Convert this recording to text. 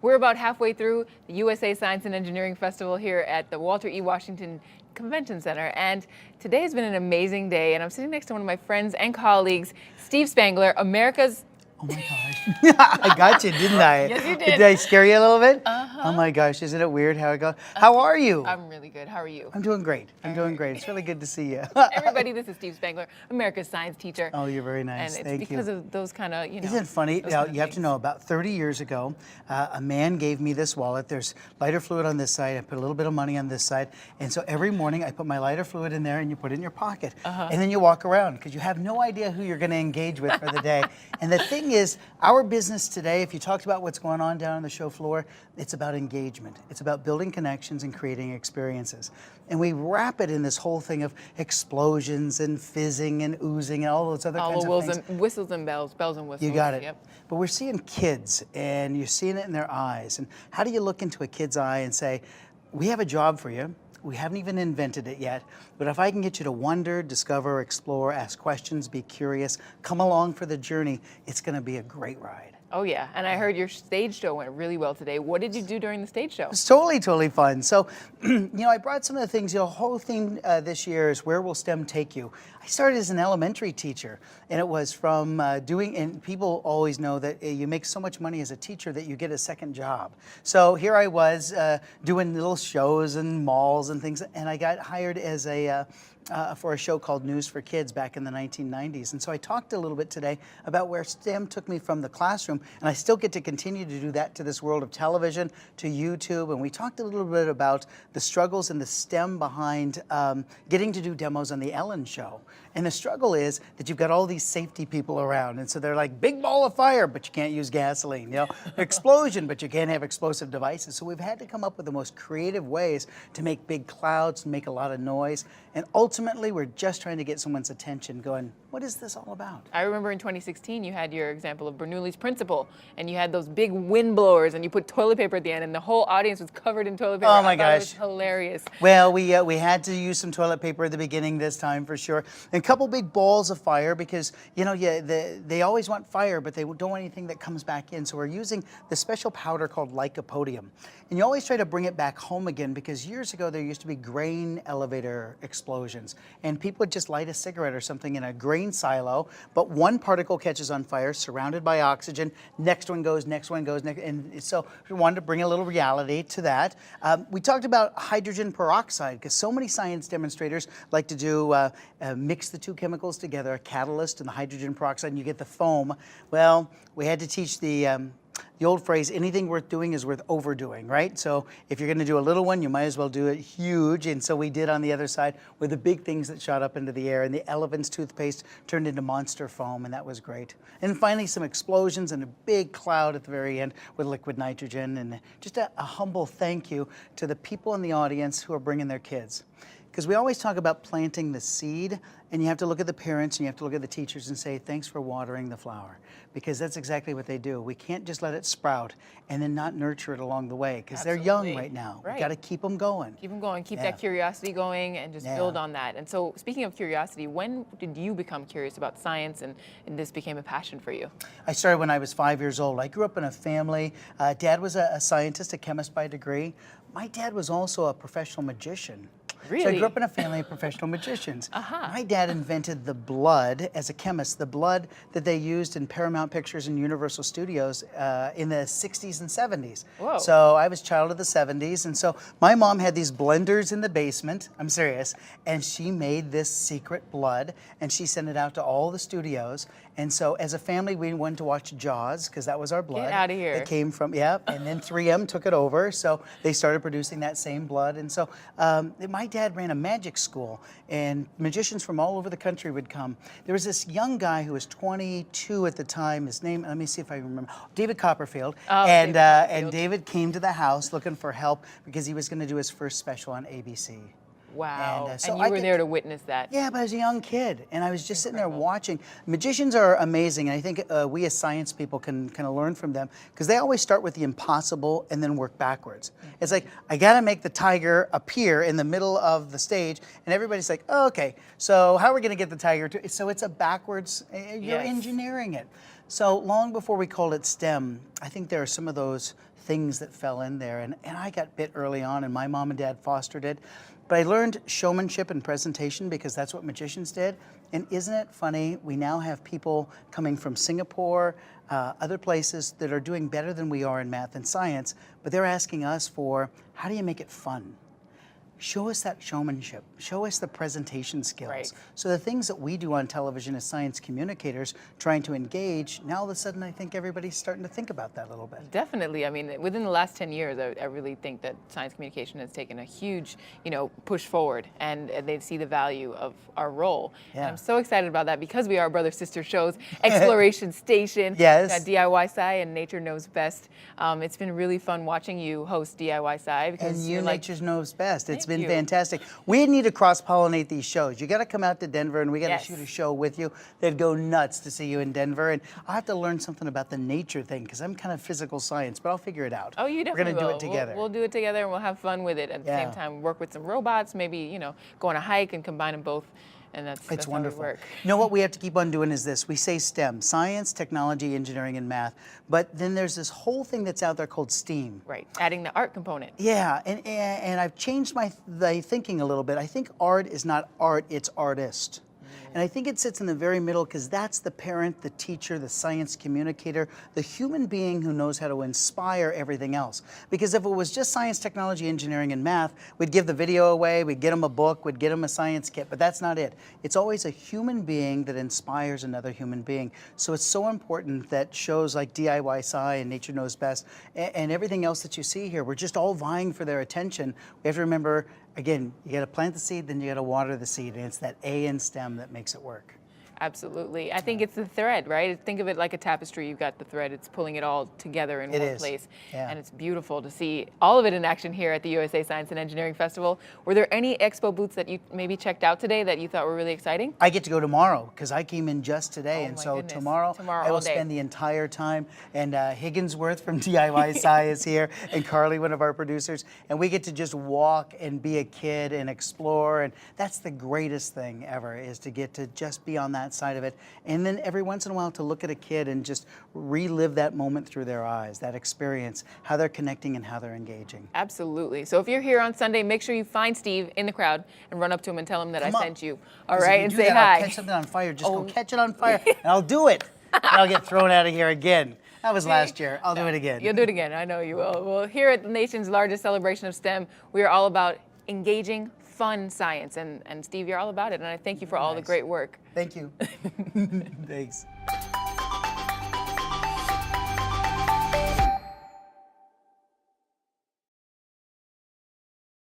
We're about halfway through the USA Science and Engineering Festival here at the Walter E. Washington Convention Center. And today has been an amazing day. And I'm sitting next to one of my friends and colleagues, Steve Spangler, America's... Oh my gosh. I got you, didn't I? Yes, you did. Did I scare you a little bit? Uh-huh. Oh my gosh, isn't it weird how it goes? How are you? I'm really good. How are you? I'm doing great. I'm doing great. It's really good to see you. Everybody, this is Steve Spangler, America's science teacher. Oh, you're very nice. And it's Thank you. because of those kind of, Isn't it funny? Now, you have to know, about 30 years ago, a man gave me this wallet. There's lighter fluid on this side. I put a little bit of money on this side. And so every morning I put my lighter fluid in there and you put it in your pocket. And then you walk around because you have no idea who you're going to engage with for the day. And the thing is, our business today, if you talked about what's going on down on the show floor, it's about engagement. It's about building connections and creating experiences. And we wrap it in this whole thing of explosions and fizzing and oozing and all those other kinds of things. And whistles and bells and whistles. You got it. Yep. But we're seeing kids, and you're seeing it in their eyes. And how do you look into a kid's eye and say, we have a job for you. We haven't even invented it yet, but if I can get you to wonder, discover, explore, ask questions, be curious, come along for the journey, it's going to be a great ride. Oh yeah, and I heard your stage show went really well today. What did you do during the stage show? It's totally fun. So, I brought some of the things, the whole theme this year is where will STEM take you? I started as an elementary teacher, and it was from and people always know that you make so much money as a teacher that you get a second job. So here I was doing little shows and malls and things, and I got hired as for a show called News for Kids back in the 1990s. And so I talked a little bit today about where STEM took me from the classroom, and I still get to continue to do that to this world of television, to YouTube, and we talked a little bit about the struggles and the STEM behind getting to do demos on the Ellen Show. And the struggle is that you've got all these safety people around, and so they're like, big ball of fire, but you can't use gasoline, explosion, but you can't have explosive devices. So we've had to come up with the most creative ways to make big clouds, and make a lot of noise, and ultimately we're just trying to get someone's attention going, what is this all about? I remember in 2016 you had your example of Bernoulli's principle, and you had those big wind blowers, and you put toilet paper at the end, and the whole audience was covered in toilet paper. Oh my gosh. It was hilarious. Well, we had to use some toilet paper at the beginning this time for sure. And a couple big balls of fire because, they always want fire, but they don't want anything that comes back in. So we're using the special powder called lycopodium. And you always try to bring it back home again because years ago there used to be grain elevator explosions. And people would just light a cigarette or something in a grain silo, but one particle catches on fire, surrounded by oxygen, next one goes, and so we wanted to bring a little reality to that. We talked about hydrogen peroxide because so many science demonstrators like to do mix the two chemicals together, a catalyst and the hydrogen peroxide, and you get the foam. Well, we had to teach the old phrase, anything worth doing is worth overdoing, right? So if you're going to do a little one, you might as well do it huge. And so we did on the other side with the big things that shot up into the air, and the elephant's toothpaste turned into monster foam, and that was great. And finally, some explosions and a big cloud at the very end with liquid nitrogen, and just a humble thank you to the people in the audience who are bringing their kids. Because we always talk about planting the seed, and you have to look at the parents and you have to look at the teachers and say, thanks for watering the flower. Because that's exactly what they do. We can't just let it sprout and then not nurture it along the way, because they're young right now. Right. We've got to keep them going. Keep them going, keep that curiosity going, and just build on that. And so, speaking of curiosity, when did you become curious about science and this became a passion for you? I started when I was 5 years old. I grew up in a family. Dad was a scientist, a chemist by degree. My dad was also a professional magician. Really? So I grew up in a family of professional magicians. My dad invented the blood as a chemist, the blood that they used in Paramount Pictures and Universal Studios in the 60s and 70s. Whoa. So I was a child of the 70s, and so my mom had these blenders in the basement, I'm serious, and she made this secret blood, and she sent it out to all the studios. And so as a family, we went to watch Jaws, because that was our blood. Get out of here. It came from, and then 3M took it over, so they started producing that same blood. And so my dad ran a magic school, and magicians from all over the country would come. There was this young guy who was 22 at the time. His name, let me see if I remember, David Copperfield. And David came to the house looking for help because he was going to do his first special on ABC. Wow. And, so and you I were get there to witness that. Yeah, but I was a young kid, and I was just sitting there watching. Magicians are amazing, and I think we as science people can kind of learn from them because they always start with the impossible and then work backwards. It's like, I got to make the tiger appear in the middle of the stage, and everybody's like, oh, okay, so how are we going to get the tiger to? So it's a backwards, you're Yes. engineering it. So long before we called it STEM, I think there are some of those things that fell in there, and I got bit early on, and my mom and dad fostered it. But I learned showmanship and presentation because that's what magicians did. And isn't it funny? We now have people coming from Singapore, other places that are doing better than we are in math and science, but they're asking us for, how do you make it fun? Show us that showmanship. Show us the presentation skills. Right. So the things that we do on television as science communicators, trying to engage, now all of a sudden I think everybody's starting to think about that a little bit. Definitely. I mean, within the last 10 years, I really think that science communication has taken a huge, push forward, and they see the value of our role. Yeah. And I'm so excited about that because we are brother-sister shows, Exploration Station, Yes. DIY Sci, and Nature Knows Best. It's been really fun watching you host DIY Sci because And you, you're like, Nature Knows Best. It's Thank been you. fantastic. We need to cross-pollinate these shows. You got to come out to Denver, and we got to Yes. shoot a show with you. They'd go nuts to see you in Denver. And I'll have to learn something about the nature thing because I'm kind of physical science, but I'll figure it out. oh, you definitely We're gonna do will. it together. We'll do it together, and we'll have fun with it at the same Yeah. time. Work with some robots, maybe go on a hike and combine them both, and that's It's how we wonderful. work. You know what we have to keep on doing is this. We say STEM, science, technology, engineering, and math. But then there's this whole thing that's out there called STEAM. Right, adding the art component. Yeah, and I've changed my thinking a little bit. I think art is not art, it's artist. And I think it sits in the very middle because that's the parent, the teacher, the science communicator, the human being who knows how to inspire everything else. Because if it was just science, technology, engineering, and math, we'd give the video away, we'd get them a book, we'd get them a science kit, but that's not it. It's always a human being that inspires another human being. So it's so important that shows like DIY Sci and Nature Knows Best and everything else that you see here, we're just all vying for their attention. We have to remember, again, you got to plant the seed, then you got to water the seed, and it's that A in STEM that makes it work. Absolutely. I think it's the thread, right? Think of it like a tapestry. You've got the thread. It's pulling it all together in It one is. place. Yeah. And it's beautiful to see all of it in action here at the USA Science and Engineering Festival. Were there any expo booths that you maybe checked out today that you thought were really exciting? I get to go tomorrow because I came in just today, Oh and my so goodness. tomorrow I all will day. spend the entire time. And Higginsworth from DIY Sci is here, and Carly, one of our producers, and we get to just walk and be a kid and explore. And that's the greatest thing ever, is to get to just be on that side of it. And then every once in a while to look at a kid and just relive that moment through their eyes, that experience, how they're connecting and how they're engaging. Absolutely. So if you're here on Sunday, make sure you find Steve in the crowd and run up to him and tell him that Come I up. sent you. All 'Cause if right, you and do say that, I'll hi. catch something on fire. Just Oh. go catch it on fire, and I'll do it. And I'll get thrown out of here again. That was last year. I'll do it again. You'll do it again. I know you will. Well, here at the nation's largest celebration of STEM, we are all about engaging, fun science. And Steve, you're all about it. And I thank you for all the Nice. great work. Thank you. Thanks.